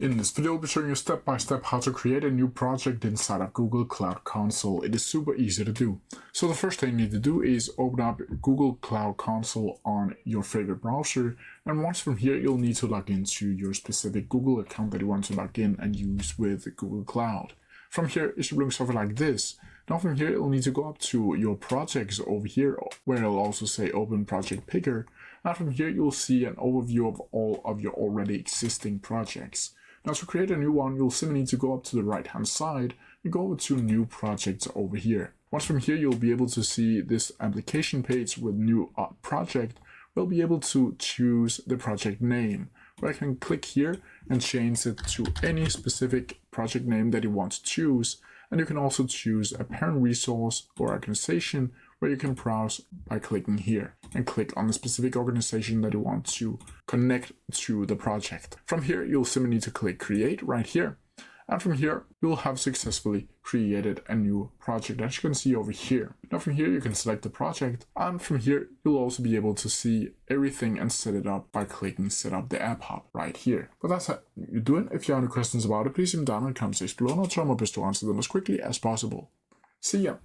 In this video, I'll be showing you step by step how to create a new project inside of Google Cloud Console. It is super easy to do. So the first thing you need to do is open up Google Cloud Console on your favorite browser. And once from here, you'll need to log into your specific Google account that you want to log in and use with Google Cloud. From here, it should look something like this. Now from here, you'll need to go up to your projects over here, where it'll also say Open Project Picker. And from here, you'll see an overview of all of your already existing projects. Now to create a new one, you'll simply need to go up to the right hand side and go over to New Projects over here. Once from here, you'll be able to see this application page with New Project. We'll be able to choose the project name, where I can click here and change it to any specific project name that you want to choose. And you can also choose a parent resource or organization, where you can browse by clicking here and click on the specific organization that you want to connect to the project. From here, you'll simply need to click Create right here. And from here, you'll have successfully created a new project, as you can see over here. Now from here, you can select the project. And from here, you'll also be able to see everything and set it up by clicking Set up the App Hub right here. But that's how you're doing. If you have any questions about it, please leave them down in the comment section below, and I'll try my best to answer them as quickly as possible. See ya!